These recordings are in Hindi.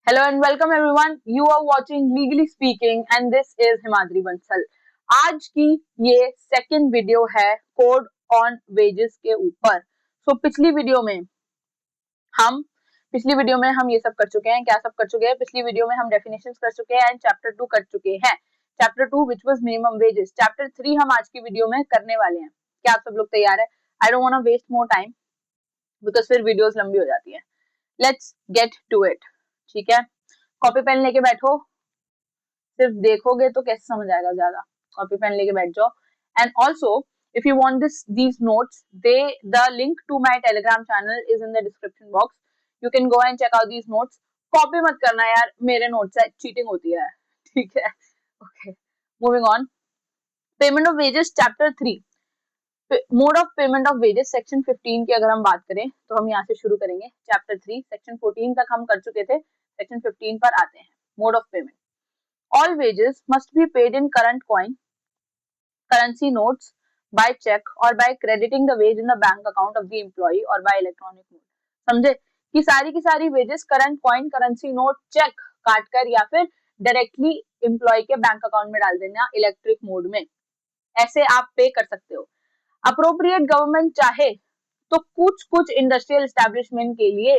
Hello and welcome everyone. You are watching Legally Speaking and this is Himadri Bansal. आज की ये सेकंड वीडियो है कोड ऑन वेजेस के ऊपर. पिछली वीडियो में हम ये सब कर चुके हैं. क्या सब कर चुके हैं? पिछली वीडियो में हम डेफिनेशंस कर चुके हैं एंड चैप्टर 2 कर चुके हैं. Chapter 2 which was minimum wages. Chapter 3 हम आज की वीडियो में करने वाले हैं. क्या आप सब लोग तैयार है? I don't want to waste more time because फिर वीडियोस लंबी हो जाती है. Let's get to it. ठीक है, कॉपी पेन लेके बैठो. सिर्फ देखोगे तो कैसे समझ आएगा? ज्यादा कॉपी पेन लेके बैठ जाओ. And also if you want these notes, the link to my telegram channel is in the description box. You can go and check out these notes. Copy मत करना यार, मेरे नोट्स है, चीटिंग होती है. ठीक है, okay. Moving on. Payment of wages chapter 3. Mode of payment of wages section 15 की अगर हम बात करें तो हम यहाँ से शुरू करेंगे. चैप्टर 3 सेक्शन 14 तक हम कर चुके थे. सेक्शन 15 पर आते हैं. Mode of payment. All wages must be paid in current coin, currency notes, by check or by crediting the wage in the bank account of the employee or by electronic mode. समझे कि सारी की सारी wages current coin, currency note, cheque काट कर या फिर डायरेक्टली एम्प्लॉय के बैंक अकाउंट में डाल देना इलेक्ट्रिक मोड में. ऐसे आप पे कर सकते हो. अप्रोप्रिएट गवर्नमेंट चाहे तो कुछ कुछ इंडस्ट्रियल एस्टेब्लिशमेंट के लिए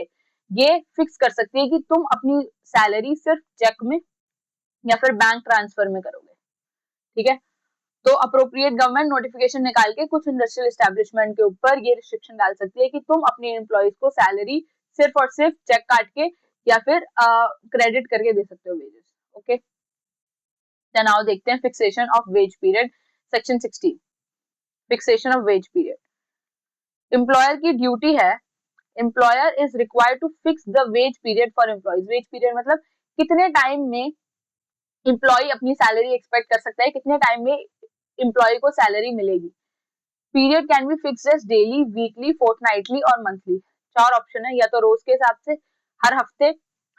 ये फिक्स कर सकती है कि तुम अपनी सैलरी सिर्फ चेक में या फिर बैंक ट्रांसफर में करोगे. ठीक है, तो अप्रोप्रिएट गवर्नमेंट नोटिफिकेशन निकाल के कुछ इंडस्ट्रियल एस्टेब्लिशमेंट के ऊपर ये रिस्ट्रिक्शन डाल सकती है कि तुम अपने एम्प्लॉयज को सैलरी सिर्फ और सिर्फ चेक काट के या फिर क्रेडिट करके दे सकते हो वेजेस. ओके, नाउ देखते हैं fixation of wage period. Section 16. Fixation of wage period. Employer की ड्यूटी है, employer is required to fix the wage period for employees. Wage period मतलब कितने टाइम में एम्प्लॉय अपनी सैलरी एक्सपेक्ट कर सकता है, कितने टाइम में एम्प्लॉय को सैलरी मिलेगी. Period can be fixed as daily, weekly, fortnightly और मंथली. 4 ऑप्शन है, या तो रोज के हिसाब से, हर हफ्ते,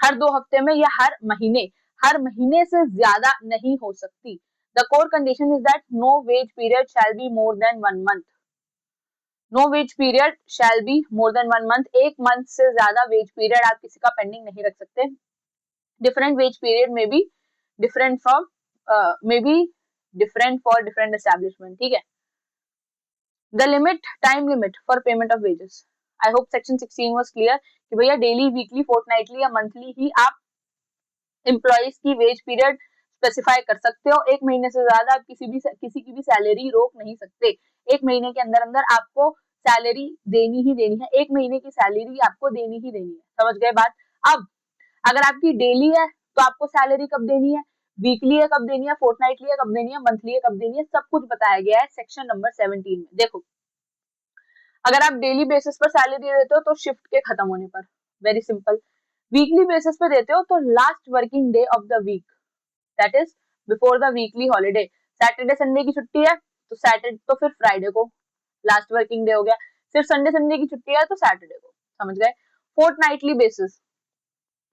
हर 2 हफ्ते में या हर महीने. हर महीने से ज्यादा नहीं हो सकती. The core condition is that no wage period shall be more than 1 month. No wage period shall be more than 1 month. 1 month से ज्यादा वेज पीरियड आप किसी का पेंडिंग नहीं रख सकते. डिफरेंट वेज पीरियड में भी different from maybe different for different establishment. ठीक है. The limit, time limit for payment of wages. I hope section 16 was clear कि भैया डेली, वीकली, फोर्टनाइटली या मंथली ही आप एम्प्लॉइज की वेज पीरियड स्पेसिफाई कर सकते हो. 1 महीने से ज्यादा आप किसी की भी सैलरी रोक नहीं सकते. 1 महीने के अंदर अंदर आपको सैलरी देनी ही देनी है. 1 महीने की सैलरी आपको देनी ही देनी है. समझ गए बात? अब अगर आपकी डेली है तो आपको सैलरी कब देनी है, वीकली है कब देनी है, फोर्टनाइटली है कब देनी है, मंथली है कब देनी है, सब कुछ बताया गया है सेक्शन नंबर 17 में. देखो, अगर आप डेली बेसिस पर सैलरी देते हो तो शिफ्ट के खत्म होने पर, वेरी सिंपल. वीकली बेसिस पे देते हो तो last working day of the week, that is before the weekly holiday. Saturday Sunday की छुट्टी है तो सैटरडे तो फिर फ्राइडे को लास्ट वर्किंग डे हो गया. सिर्फ संडे संडे की छुट्टी है तो सैटरडे को. समझ गए? Fortnightly basis.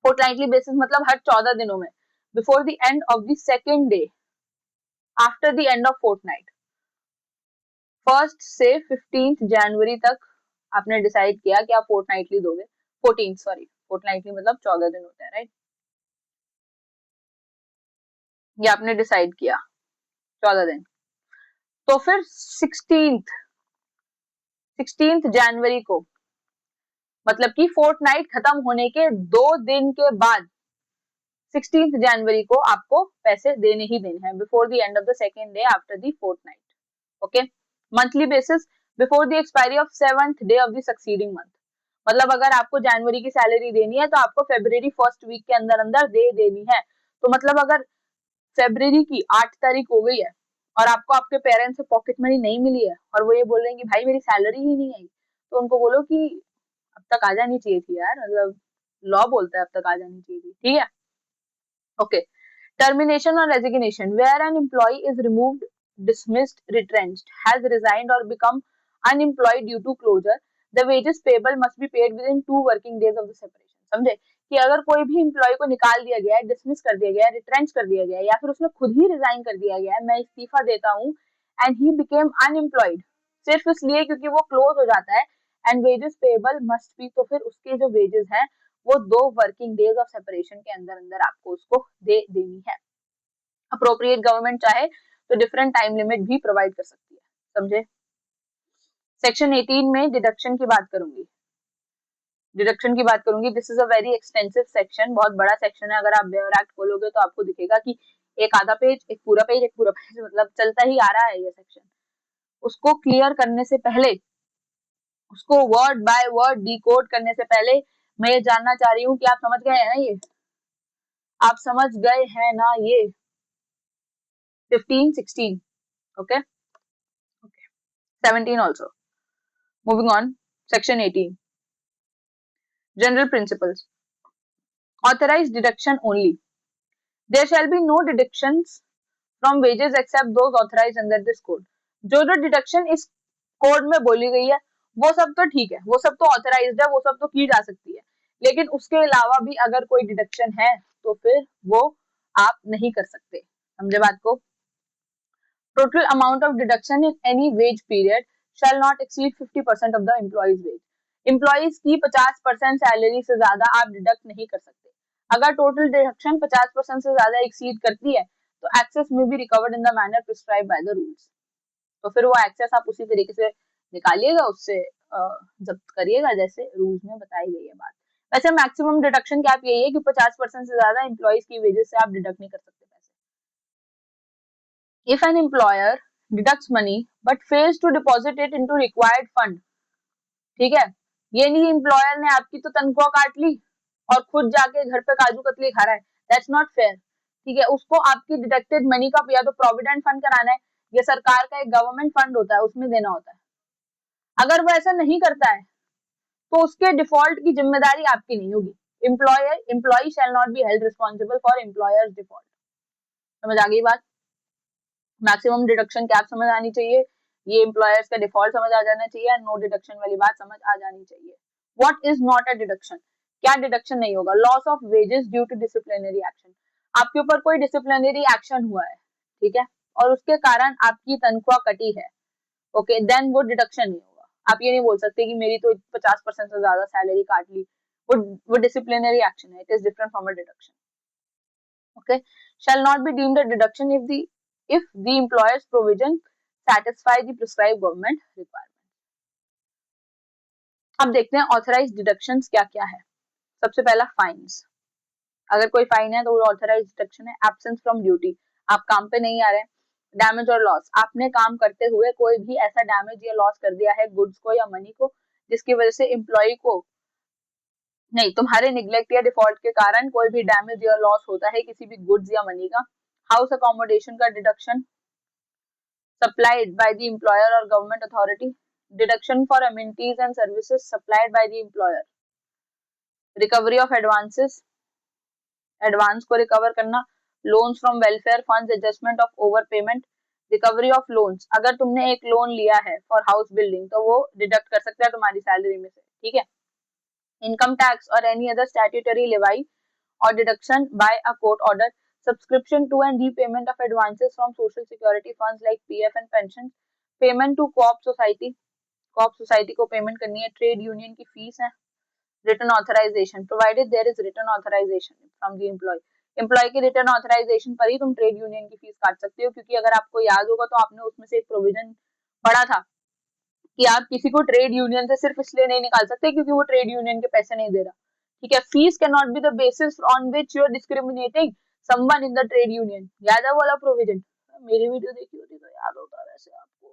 फोर्टनाइटली बेसिस मतलब हर 14 दिनों में, before the end of the second day after the end of fortnight. 1 से 15 जनवरी तक आपने डिसाइड किया कि आप फोर्टनाइटली दोगे. 14 मतलब 14 दिन होते हैं, राइट? ये आपने डिसाइड किया 14 दिन. तो फिर 16 जनवरी को मतलब कि फोर्टनाइट खत्म होने के 2 दिन के बाद 16 जनवरी को आपको पैसे देने ही देने हैं, before the end of the second day after the fortnight. Okay. Monthly basis before the expiry of 7th day of the succeeding month. मतलब अगर आपको जनवरी की सैलरी देनी है तो आपको फरवरी फर्स्ट वीक के अंदर अंदर दे देनी है. तो मतलब अगर फरवरी की 8 तारीख हो गई है और आपको आपके पेरेंट्स से पॉकेट मनी नहीं मिली है और वो ये बोल रहे हैं कि भाई मेरी सैलरी ही नहीं आई, तो उनको बोलो कि अब तक आ जानी चाहिए थी यार. मतलब लॉ बोलता है अब तक आ जानी चाहिए थी. ठीक है, okay. Termination or resignation, where an employee is removed, dismissed, retrenched, has resigned or become unemployed due to closure, the wages payable must be paid within 2 working days of the separation. समझे कि अगर कोई भी एम्प्लॉय को निकाल दिया गया है, डिसमिस कर दिया गया है, रिट्रेंच कर दिया गया है या फिर उसने खुद ही रिजाइन कर दिया गया है, मैं इस्तीफा देता हूँ, एंड ही बिकेम अनएम्प्लॉयड सिर्फ इसलिए क्योंकि वो क्लोज हो जाता है, and wages payable must be, तो फिर उसके जो वेजेस हैं वो 2 वर्किंग डेज ऑफ सेपरेशन के अंदर अंदर आपको उसको दे देनी है। अप्रोप्रिएट गवर्नमेंट चाहे तो डिफरेंट टाइम लिमिट भी प्रोवाइड कर सकती है, समझे। सेक्शन 18 में डिडक्शन की बात करूंगी, this is a very extensive section, बहुत बड़ा सेक्शन है। अगर आप बेयर एक्ट खोलोगे तो आपको दिखेगा कि एक आधा पेज, एक पूरा पेज, मतलब चलता ही आ रहा है ये सेक्शन। उसको क्लियर करने से पहले, उसको वर्ड बाय वर्ड डिकोड करने से पहले मैं ये जानना चाह रही हूँ कि आप समझ गए हैं ना ये, आप समझ गए हैं ना ये 15, 16, okay, 17 also. Moving on, section 18, general principles. Authorized deduction only. There shall be no deductions from wages except those authorized under this code. जो जो डिडक्शन इस कोड में बोली गई है वो सब तो ठीक है, वो सब तो ऑथराइज्ड है, वो सब तो की जा सकती है, लेकिन उसके अलावा भी अगर कोई डिडक्शन है तो फिर वो आप नहीं कर सकते, समझे बात को। Total amount of deduction in any wage period shall not exceed 50% of the employee's wage. Employees की 50% सैलरी से ज्यादा आप डिडक्ट नहीं कर सकते। अगर टोटल डिडक्शन 50% से ज्यादा एक्सीड करती है तो एक्सेस में be recovered in the manner prescribed by the rules. तो फिर वो एक्सेस आप उसी तरीके से निकालिएगा, उससे जब्त करिएगा जैसे रूल्स में बताई गई है बात। वैसे मैक्सिमम डिडक्शन कैप यही है कि 50% से ज्यादा एम्प्लॉइज की वेजेस से आप डिडक्ट नहीं कर सकते पैसे। If an employer deducts money but fails to deposit it into required fund, ठीक है, ये नहीं एम्प्लॉयर ने आपकी तो तनख्वाह काट ली और खुद जाके घर पे काजू कतली खा रहा है, दैट्स नॉट फेयर, ठीक है। उसको आपकी डिडक्टेड मनी का या तो प्रोविडेंट फंड कराना है, ये सरकार का एक गवर्नमेंट फंड होता है उसमें देना होता है। अगर वो ऐसा नहीं करता है तो उसके डिफॉल्ट की जिम्मेदारी आपकी नहीं होगी। Employee shall not be held responsible for employer's default. समझ आ गई बात। मैक्सिमम डिडक्शन कैप समझ आनी चाहिए, ये एम्प्लॉयर्स का डिफॉल्ट समझ आ जाना चाहिए, नो डिडक्शन वाली बात समझ आ जानी चाहिए। What is not a deduction, क्या डिडक्शन नहीं होगा। Loss of wages due to disciplinary action, आपके ऊपर कोई डिसिप्लिनरी एक्शन हुआ है, ठीक है, और उसके कारण आपकी तनख्वाह कटी है, ओके, देन वो डिडक्शन नहीं होगा। आप ये नहीं बोल सकते कि मेरी तो 50% से ज्यादा सैलरी काट ली, वो डिसिप्लिनरी एक्शन है, it is different from a deduction, okay. Shell not be deemed a deduction if the employer's provision satisfy the prescribed government requirement. अब देखते हैं ऑथराइज्ड डिडक्शंस क्या क्या है। सबसे पहला फाइन्स, अगर कोई फाइन है तो वो ऑथराइज्ड डिडक्शन है। एब्सेंस फ्रॉम ड्यूटी, आप काम पे नहीं आ रहे। डैमेज और लॉस, आपने काम करते हुए कोई भी ऐसा डैमेज या लॉस कर दिया है गुड्स को या मनी को जिसकी वजह से एम्प्लॉय को, नहीं, तुम्हारे निग्लेक्ट या डिफॉल्ट के कारण कोई भी डैमेज या लॉस होता है किसी भी गुड्स या मनी का। हाउस अकोमोडेशन का deduction supplied by the employer or government authority, deduction for amenities and services supplied by the employer, recovery of advances, advance को रिकवर करना, loans from welfare funds, adjustment of over payment, recovery of loans, अगर तुमने एक लोन लिया है फॉर हाउस बिल्डिंग तो वो डिडक्ट कर सकता है तुम्हारी सैलरी में से, ठीक है। इनकम टैक्स और एनी अदर स्टैट्यूटरी लेवाई और deduction by a court order, subscription to and repayment of advances from social security funds like PF and pensions, payment to co-op society को पेमेंट करनी है, ट्रेड यूनियन की फीस है, written authorisation provided there is written authorisation from the employee के रिटर्न ऑथराइजेशन पर ही तुम ट्रेड यूनियन की फीस काट सकते हो, क्योंकि अगर आपको याद होगा तो आपने उसमें से एक प्रोविजन पढ़ा था कि आप किसी को ट्रेड यूनियन से सिर्फ इसलिए नहीं निकाल सकते क्योंकि वो ट्रेड यूनियन के पैसे नहीं दे रहा, ठीक है। Fees can not be the basis on which you are discriminating someone in the trade union, याद है वाला प्रोविजन, मेरी वीडियो देखी होती तो याद होता वैसे आपको।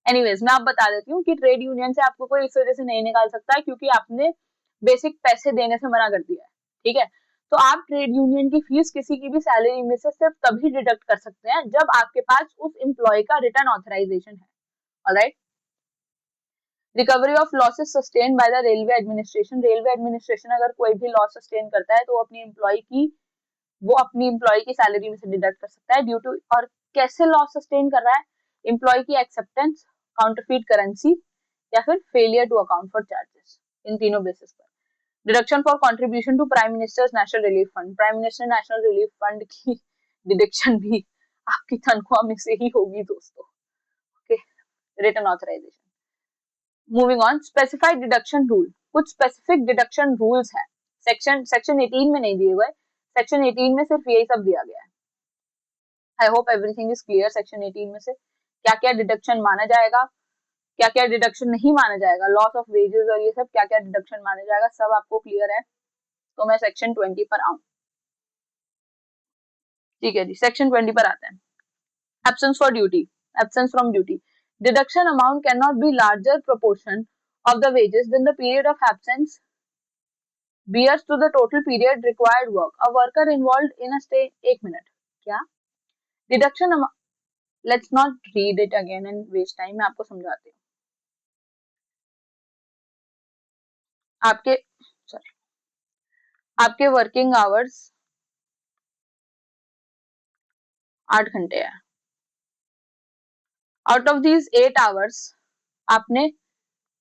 एनीवेज मैं आप बता देती हूँ कि ट्रेड यूनियन से आपको कोई इस वजह से नहीं निकाल सकता है क्योंकि आपने बेसिक पैसे देने से मना कर दिया है, ठीक है। तो आप ट्रेड यूनियन की फीस किसी की भी सैलरी में से सिर्फ तभी डिडक्ट कर सकते हैं जब आपके पास उस एम्प्लॉय का रिटर्न ऑथराइजेशन है, alright. Recovery of losses sustain by the railway administration, railway administration अगर कोई भी लॉस सस्टेन करता है तो वो अपनी एम्प्लॉय की सैलरी में से डिडक्ट कर सकता है ड्यू टू, और कैसे लॉस सस्टेन कर रहा है, एम्प्लॉय की एक्सेप्टेंस, काउंटरफीट करेंसी या फिर failure to account for charges, इन तीनों बेसिस पर। Deduction for contribution to prime ministers national relief fund, prime minister national relief fund की डिडक्शन भी आपकी तनख्वाह में से ही होगी दोस्तों, okay. Return authorization. Moving on, specified deduction rule, कुछ स्पेसिफिक डिडक्शन रूल्स है, सेक्शन 18 में नहीं दिए हुए, सेक्शन 18 में सिर्फ यही सब दिया गया है। I hope everything is clear. Section 18 में से क्या क्या डिडक्शन माना जाएगा, क्या क्या डिडक्शन नहीं माना जाएगा, लॉस ऑफ वेजेस और ये सब क्या क्या डिडक्शन माना जाएगा, सब आपको क्लियर है। तो मैं सेक्शन 20 पर आऊं। ठीक है जी, सेक्शन 20 पर आते हैं। Absence for duty, absence from duty, deduction amount can not be larger proportion of the wages than the period of absence bears to the total period required work. A worker involved in a stay, एक मिनट, क्या deduction, let's not read it again and waste time, मैं आपको समझाती हूँ। आपके सॉरी, आपके वर्किंग आवर्स 8 घंटे है। आउट ऑफ दीज 8 आवर्स आपने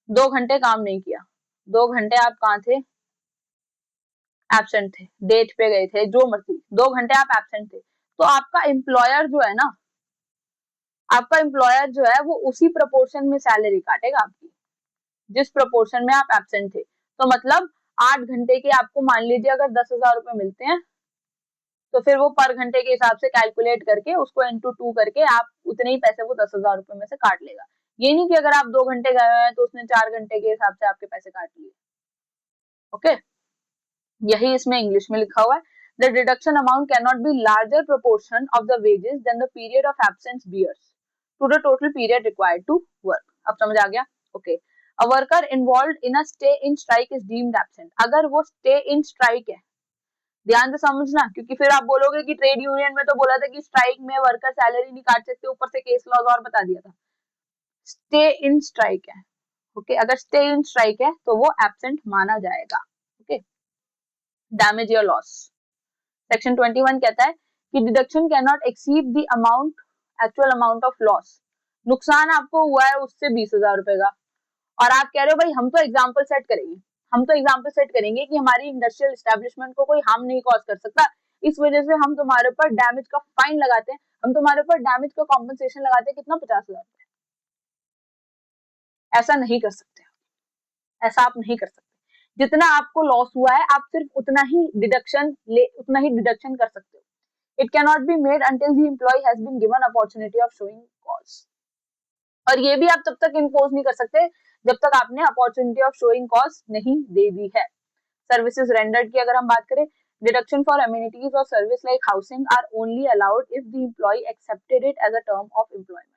2 घंटे काम नहीं किया, 2 घंटे आप कहाँ थे, एब्सेंट थे, डेट पे गए थे, जो मर्जी, 2 घंटे आप एब्सेंट थे, तो आपका एम्प्लॉयर जो है ना, आपका एम्प्लॉयर जो है वो उसी प्रोपोर्शन में सैलरी काटेगा आपकी, जिस प्रोपोर्शन में आप एब्सेंट थे। तो मतलब 8 घंटे के आपको मान लीजिए अगर 10,000 रुपए मिलते हैं, तो फिर वो पर घंटे के हिसाब से कैलकुलेट करके उसको इंटू 2 करके आप उतने ही पैसे वो 10,000 रुपए में से काट लेगा। ये नहीं कि अगर आप 2 घंटे गए हैं तो उसने 4 घंटे के हिसाब से आपके पैसे काट लिए। ओके, यही इसमें इंग्लिश में लिखा हुआ है, the deduction amount can not be larger proportion of the wages than the period of absence bears to the total period required to work. अब समझ आ गया? Okay, a worker involved in a stay in strike is deemed absent. अगर वो स्टे इन स्ट्राइक है, ध्यान से समझना, क्योंकि फिर आप बोलोगे कि ट्रेड यूनियन में तो बोला था कि स्ट्राइक में वर्कर सैलरी नहीं काट सकते, ऊपर से केस लॉज और बता दिया था। स्टे इन स्ट्राइक है, ओके, अगर स्टे इन स्ट्राइक है तो वो एब्सेंट माना जाएगा। ओके, डैमेज या लॉस, सेक्शन 21 कहता है कि deduction can not exceed the amount, actual amount of loss. नुकसान आपको हुआ है उससे 20,000 रुपए का, और आप कह रहे हो भाई हम तो एग्जाम्पल सेट करेंगे, हम तो एग्जाम्पल सेट करेंगे कि हमारी इंडस्ट्रियल एस्टेब्लिशमेंट को कोई हार्म नहीं कॉज कर सकता, इस वजह से हम तुम्हारे ऊपर डैमेज का फाइन लगाते हैं, हम तुम्हारे ऊपर डैमेज का कॉम्पनसेशन लगाते हैं, कितना 50,000। ऐसा नहीं कर सकते, ऐसा आप नहीं कर सकते। जितना आपको लॉस हुआ है आप सिर्फ उतना ही डिडक्शन कर सकते हो। It can not be made until the employee has been given opportunity of showing cause. और ये भी आप तब तक इम्पोज नहीं कर सकते जब तक आपने अपॉर्चुनिटी ऑफ शोइंग कॉज नहीं दे दी है। सर्विसेज रेंडर्ड की अगर हम बात करें, डिडक्शन फॉर एमिनिटीज और service like housing are only allowed if the employee accepted it as a term of employment.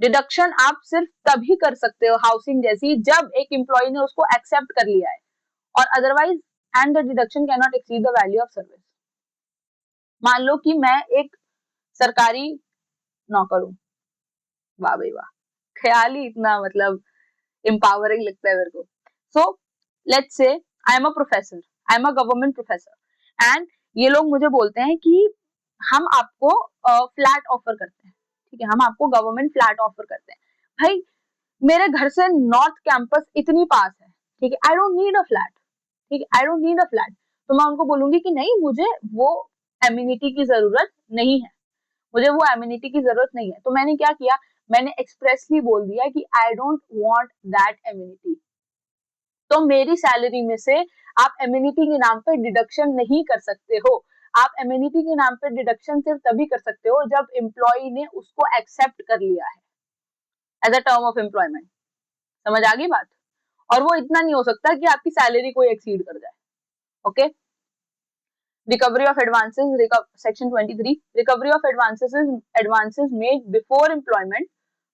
Deduction आप सिर्फ तभी कर सकते हो हाउसिंग जैसी, जब एक एम्प्लॉय ने उसको एक्सेप्ट कर लिया है, और otherwise and the deduction can not exceed the value of service. मान लो कि मैं एक सरकारी नौकर हूँ, वाह भाई वाह, ख्याल ही इतना मतलब एम्पावरिंग लगता है मेरे को। So let's say I am a professor, I am a government professor, and ये लोग मुझे बोलते हैं कि हम आपको फ्लैट ऑफर करते हैं, ठीक है, हम आपको गवर्नमेंट फ्लैट ऑफर करते हैं। भाई मेरे घर से नॉर्थ कैंपस इतनी पास है, ठीक है, I don't need a flat, ठीक है, I don't need a flat. तो मैं उनको बोलूंगी कि नहीं, मुझे वो एम्यूनिटी की जरूरत नहीं है, मुझे वो एम्यूनिटी की जरूरत नहीं है। तो मैंने क्या किया, मैंने एक्सप्रेसली बोल दिया कि आई डोंट वांट दैट एम्यूनिटी। तो मेरी सैलरी में से आप एम्यूनिटी के नाम पे डिडक्शन नहीं कर सकते हो। आप एम्यूनिटी के नाम पे डिडक्शन सिर्फ तभी कर सकते हो जब एम्प्लॉय ने उसको एक्सेप्ट कर लिया है as a term of employment. समझ आ गई बात? और वो इतना नहीं हो सकता कि आपकी सैलरी कोई एक्सीड कर जाए। Okay, recovery of advances, section 23, recovery of advances made before employment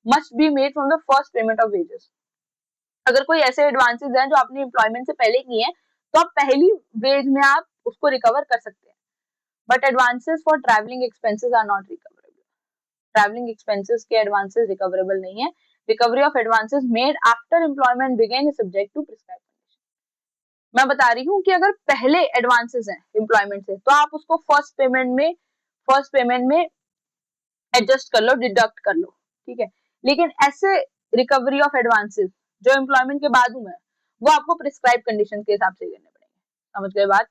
must be made from the first payment of wages. अगर कोई ऐसे एडवांसेस हैं जो आपने एम्प्लॉयमेंट से पहले किए हैं, तो आप पहली वेज में आप उसको रिकवर कर सकते हैं। But advances for travelling expenses are not recoverable. Travelling expenses के एडवांसेस रिकवरेबल नहीं है। Recovery of advances made after employment begin is subject to prescribe condition. मैं बता रही हूँ कि अगर पहले एडवांसेस हैं एम्प्लॉयमेंट से, तो आप उसको फर्स्ट पेमेंट में एडजस्ट कर लो, डिडक्ट कर लो, ठीक है। लेकिन ऐसे रिकवरी ऑफ एडवांसेस जो एम्प्लॉयमेंट के बाद हुए, वो आपको प्रिस्क्राइब कंडीशन के हिसाब से करने पड़ेंगे। समझ गए बात?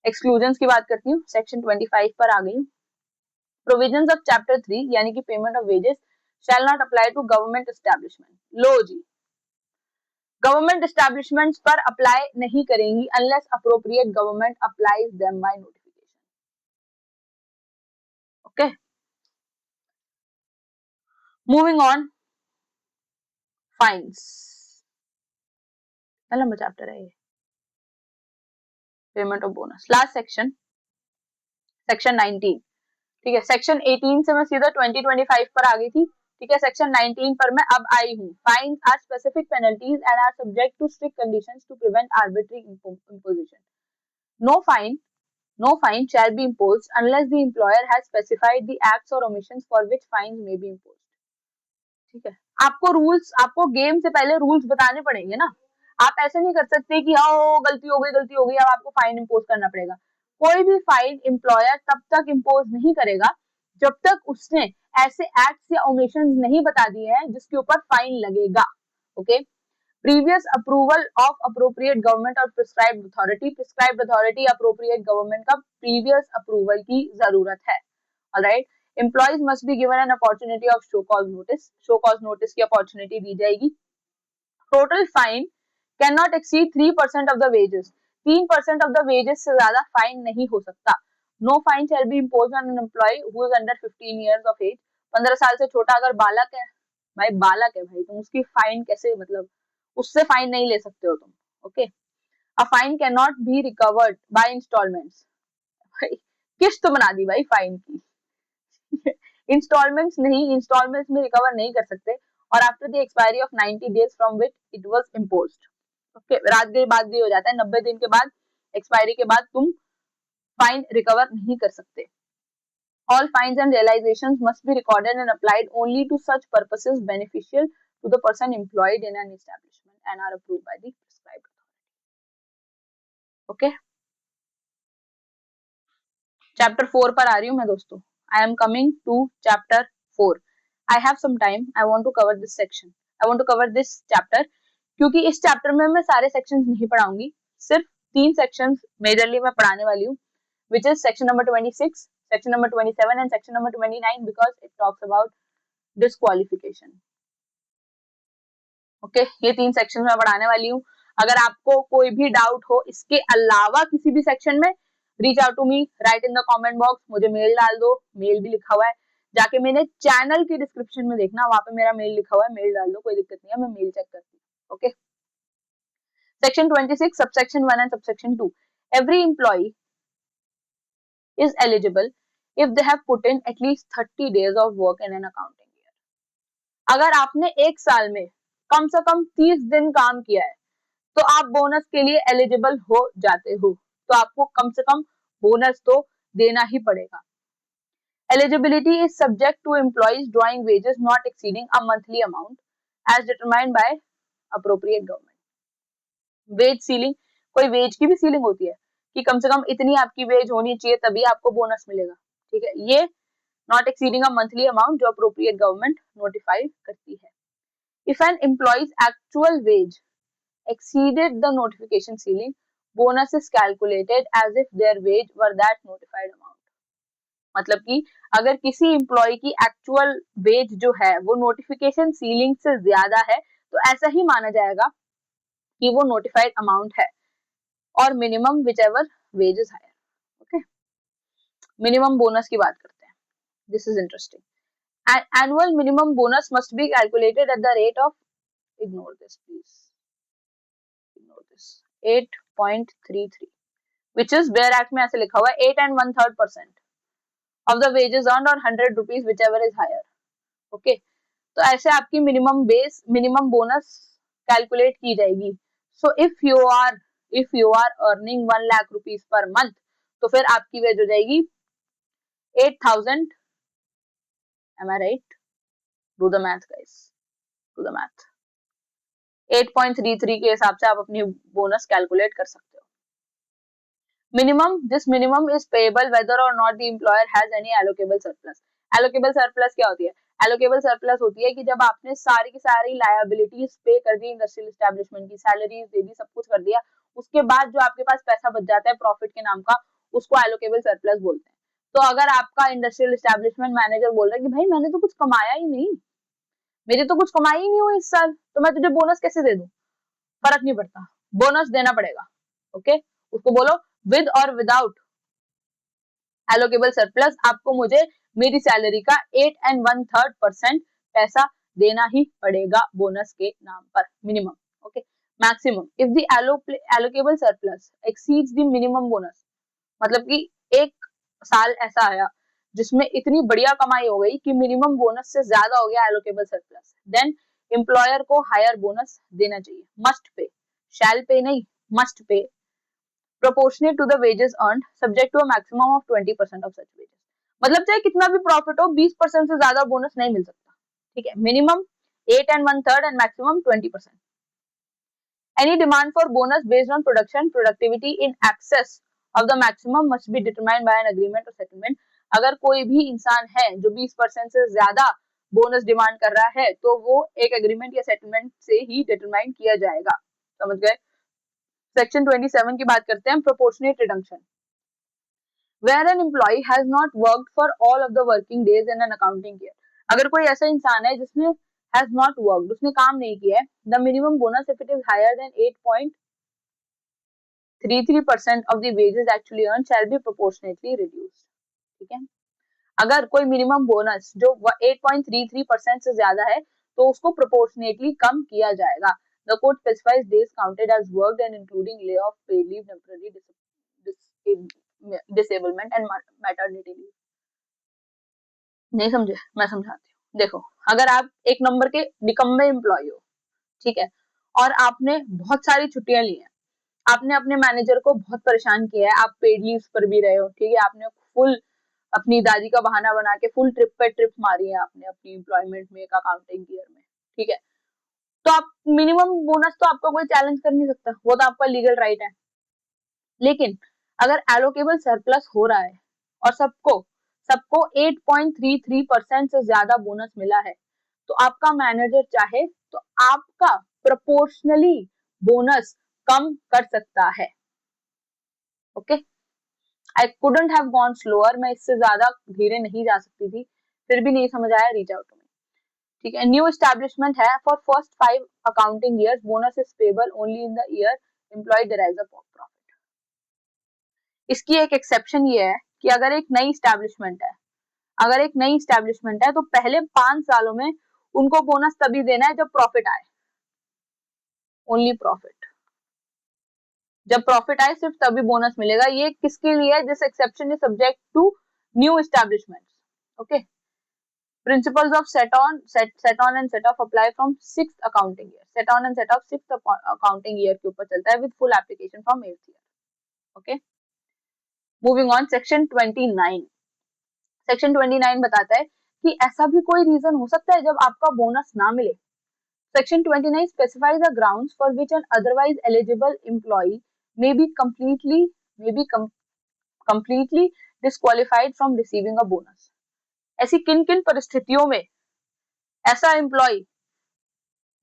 एक्सक्लूजन की बात करती हूँ, सेक्शन 25 पर आ गई हूँ। प्रोविजंस ऑफ चैप्टर 3 यानी कि payment of wages shall not apply to government establishment. लो जी, गवर्नमेंट एस्टैब्लिशमेंट्स पर अप्लाई नहीं करेंगी unless appropriate government applies them by notification. Okay, moving on. Fines. लंबा चैप्टर है ये. Payment of bonus. Last section, section 19. ठीक है, सेक्शन 18 से मैं सीधा 2025 पर आ गई थी. ठीक है, सेक्शन 19 पर मैं अब आई हूँ. Fine are specific penalties and are subject to strict conditions to prevent arbitrary imposition. No fine shall be imposed unless the employer has specified the acts or omissions for which fines may be imposed. ठीक है, आपको रूल्स, आपको गेम से पहले रूल्स बताने पड़ेंगे ना. आप ऐसे नहीं कर सकते कि हाँ गलती हो गई अब आपको फाइन इम्पोज करना पड़ेगा. कोई भी फाइन एम्प्लॉयर तब तक इम्पोज नहीं करेगा जब तक उसने ऐसे एक्ट्स या ओमिशंस नहीं बता दिए हैं जिसके ऊपर फाइन लगेगा. Okay, previous approval of appropriate government और prescribed authority appropriate government का previous approval की जरूरत है. alright, employees must be given an opportunity of show cause notice की opportunity दी जाएगी. total fine cannot exceed 3% of the wages. 3% of the wages से ज्यादा फाइन नहीं हो सकता. no fine shall be imposed on an employee who is under 15 years of age. 15 साल से छोटा अगर बालक है, बालक है भाई, तुम उसकी फाइन कैसे, मतलब उससे फाइन नहीं ले सकते हो तुम. Okay, a fine can not be recovered by instalments. किस्त बना दी भाई फाइन की. इंस्टॉलमेंट्स नहीं, इंस्टॉलमेंट्स में रिकवर नहीं कर सकते. और after the expiry of 90 days from which it was imposed. Okay, रात गई बात गई हो जाता है. 90 दिन के बाद, एक्सपायरी के बाद तुम फाइन रिकवर नहीं कर सकते. All fines and realizations must be recorded and applied only to such purposes beneficial to the person employed in an establishment and are approved by the prescribed authority. Okay. Chapter 4 पर आ रही हूँ मैं दोस्तों. I am coming to chapter 4. I have some time. I want to cover this section. I want to cover this chapter क्योंकि इस चैप्टर में मैं सारे सेक्शंस नहीं पढ़ाऊंगी. सिर्फ 3 सेक्शंस मेजरली मैं पढ़ाने वाली हूँ, which is section number 26, section number 27 and section number 29 because it talks about disqualification. Okay, ये 3 सेक्शन में पढ़ाने वाली हूँ. अगर आपको कोई भी डाउट हो इसके अलावा किसी भी सेक्शन में, reach out to me, write in the comment box, मुझे मेल डाल दो. मेल भी लिखा हुआ है, जाके मेरे चैनल की डिस्क्रिप्शन में देखना, वहां पे मेरा मेल लिखा हुआ है. मेल डाल दो, कोई दिक्कत नहीं है, मैं मेल चेक करती हूँ. Okay, section 26 subsection 1 and subsection 2. Every employee is eligible if they have put in at least 30 days of work in an accounting year. अगर आपने एक साल में कम से कम 30 दिन काम किया है तो आप बोनस के लिए एलिजिबल हो जाते हो. तो आपको कम से कम बोनस तो देना ही पड़ेगा. Eligibility is subject to employees drawing wages not exceeding a monthly amount as determined by appropriate government. Wage ceiling, कोई वेज की भी सीलिंग होती है कि कम से कम इतनी आपकी वेज होनी चाहिए तभी आपको बोनस मिलेगा. ठीक है, ये not exceeding a monthly amount जो अप्रोप्रिएट गवर्नमेंट नोटिफाई करती है. If an employee's actual wage exceeded the notification ceiling, bonus is calculated as if their wage were that notified amount. मतलब कि अगर किसी एम्प्लॉय की एक्चुअल वेज जो है वो नोटिफिकेशन सीलिंग से ज्यादा है तो ऐसा ही माना जाएगा कि वो नोटिफाइड अमाउंट है. और minimum whichever wage is higher. Okay, minimum bonus की बात करते हैं. This is interesting. Annual minimum bonus must be calculated at the rate of, ignore this please, ignore this, 8.33 which is Bear Act में ऐसे लिखा हुआ है 8 and 1/3% of the wages earned or 100 rupees whichever is higher. Okay, तो ऐसे आपकी minimum base, minimum bonus calculate की जाएगी. So if you are earning 1 lakh rupees per month तो फिर आपकी वेज हो जाएगी 8,000. Am I right? Do the math guys, do the math. 8.33 के हिसाब से आप अपनी बोनस कैलकुलेट कर सकते हो. Minimum, this minimum is payable whether or not the employer has any allocable surplus. Allocable surplus क्या होती है? एलोकेबल सरप्लस होती है कि जब आपने सारी की सारी लायबिलिटीज पे कर दी, इंडस्ट्रियल एस्टैब्लिशमेंट की सैलरीज दे दी, सब कुछ कर दिया, उसके बाद जो आपके पास पैसा बच जाता है प्रॉफिट के नाम का, उसको एलोकेबल सरप्लस बोलते हैं. तो अगर आपका इंडस्ट्रियल एस्टैब्लिशमेंट मैनेजर बोल रहा है कि भाई मैंने तो कुछ कमाया ही नहीं, मेरी तो कुछ कमाई ही नहीं हुई इस साल, तो मैं तुझे बोनस कैसे दे दूं? फर्क नहीं पड़ता, बोनस देना पड़ेगा। ओके, उसको बोलो विद और विदाउट एलोकेबल सरप्लस आपको मुझे मेरी सैलरी का 8 1/3% पैसा देना ही पड़ेगा बोनस के नाम पर, minimum. Okay, maximum if the allocable surplus exceeds the minimum bonus, मतलब कि एक साल ऐसा आया जिसमें इतनी बढ़िया कमाई हो गई कि मिनिमम बोनस से ज्यादा हो गया एलोकेबल सरप्लस, देन एम्प्लॉयर को हायर बोनस देना चाहिए। मस्ट पे, शैल पे नहीं, must pay, proportionate to the wages earned subject to a maximum of 20% of such wages। मतलब चाहे कितना भी प्रॉफिट हो 20% से ज्यादा बोनस नहीं मिल सकता, ठीक है। Minimum 8 1/3 and maximum 20%। Any demand for bonus based on production productivity in excess of the maximum must be determined by an agreement or settlement। अगर कोई भी इंसान है जो 20% से ज्यादा बोनस डिमांड कर रहा है तो वो एक एग्रीमेंट या सेटलमेंट से ही डिटरमाइन किया जाएगा, समझ गए। सेक्शन 27 की बात करते हैं, proportionate reduction. Where an employee has not worked for all of the working days in an accounting year। अगर कोई ऐसा इंसान है जिसने has not worked, उसने काम नहीं किया है, the minimum bonus if it is higher than 8.33% of the wages actually earned shall be proportionately reduced। ठीक है, अगर कोई मिनिमम बोनस जो 8.33% से ज्यादा है तो उसको प्रोपोर्शनेटली कम किया जाएगा। The code specifies days counted as worked and including layoff, paid leave, temporary disablement and maternity leave। नहीं समझे, मैं समझाती हूँ। देखो, अगर आप एक नंबर के निकम्मे एम्प्लॉय हो, ठीक है, और आपने बहुत सारी छुट्टियां ली हैं, आपने अपने मैनेजर को बहुत परेशान किया है, आप पेड लीव्स पर भी रहे हो, ठीक है, आपने फुल अपनी दादी का बहाना बना के फुल ट्रिप पे ट्रिप मारी है आपने अपनी एम्प्लॉयमेंट में, एक अकाउंटिंग ईयर में, ठीक है, तो आप मिनिमम बोनस तो आपका कोई चैलेंज कर नहीं सकता, वो तो आपका लीगल राइट है। लेकिन अगर एलोकेबल सरप्लस हो रहा है और सबको सबको 8.33% से ज्यादा बोनस मिला है तो आपका मैनेजर चाहे तो आपका प्रोपोर्शनली बोनस कम कर सकता है। Okay, I couldn't have gone slower, मैं इससे ज्यादा धीरे नहीं जा सकती थी, फिर भी नहीं समझ आया, रीच आउट टू मी। ठीक है, न्यू एस्टैब्लिशमेंट है, for first 5 accounting years bonus is payable only in the year employee derives a profit. इसकी एक एक्सेप्शन ये है कि अगर एक नई एस्टैब्लिशमेंट है, अगर एक नई एस्टैब्लिशमेंट है तो पहले 5 सालों में उनको बोनस तभी देना है जब प्रॉफिट आए, ओनली प्रॉफिट, जब प्रॉफिट आए सिर्फ तभी बोनस मिलेगा। ये किसके लिए है? This exception is subject to new establishment. Okay, principles of set on and set off apply from 6th accounting year, set on and set off 6th accounting year के ऊपर चलता है with full application from 8th year. Okay, moving on, section 29। Section 29 बताता है कि ऐसा भी कोई रीजन हो सकता है जब आपका बोनस ना मिले। Section 29 specifies the grounds for which N otherwise eligible employee may be completely disqualified from receiving a bonus। ऐसी किन किन परिस्थितियों में ऐसा एम्प्लॉय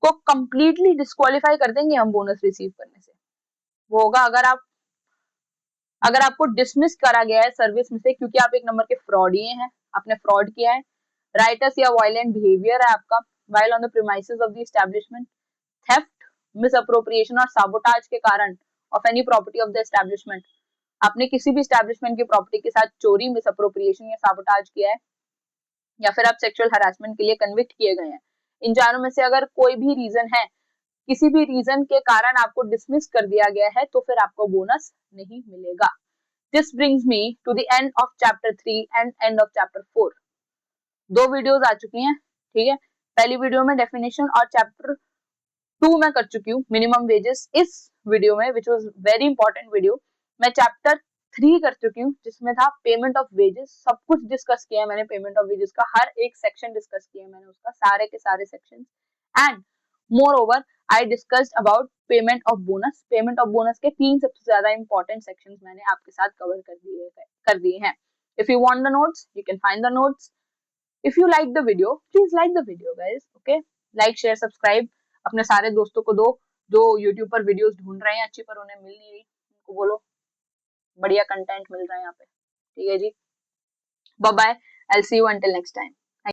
को कंप्लीटली डिस्क्वालीफाई कर देंगे हम बोनस रिसीव करने से? वो होगा अगर आपको डिसमिस करा गया है सर्विस में से क्योंकि आप एक नंबर के फ्रॉडिये हैं, आपने फ्रॉड किया है, राइटस या वायलेंट बिहेवियर है आपका while on the premises of the establishment, theft, misappropriation और sabotage के कारण of any property of the establishment, आपने किसी भी एस्टैब्लिशमेंट की प्रॉपर्टी के साथ चोरी, मिसअप्रोप्रिएशन या साबोटाज किया है, या फिर आप सेक्सुअल हरासमेंट के लिए कन्विक्ट किए गए हैं। इन चारों में से अगर कोई भी रीजन है, किसी भी रीजन के कारण आपको डिसमिस कर दिया गया है तो फिर आपको बोनस नहीं मिलेगा। This brings me to the end of chapter 3 and end of chapter 4। 2 videos आ चुकी हैं, ठीक है। पहली वीडियो में डेफिनेशन और चैप्टर 2 में कर चुकी हूँ मिनिमम वेजेस। इस वीडियो में which was very important video, मैं चैप्टर 3 कर चुकी हूँ जिसमें था पेमेंट ऑफ वेजेस। सब कुछ डिस्कस किया है मैंने, पेमेंट ऑफ वेजेस का हर एक सेक्शन डिस्कस किया है मैंने, उसका सारे के सारे section. And more over I discussed about payment of bonus. Payment of bonus के 3 सबसे ज्यादा इंपॉर्टेंट सेक्शंस मैंने आपके साथ कवर कर दिए हैं। If you want the notes you can find the notes. If you like the video please like the video guys. Okay, like share subscribe अपने सारे दोस्तों को दो जो YouTube पर वीडियोस ढूंढ रहे हैं अच्छी पर उन्हें मिल नहीं रही, उनको बोलो बढ़िया कंटेंट मिल रहा है यहाँ पे। ठीक है जी, bye bye, I will see you until next time.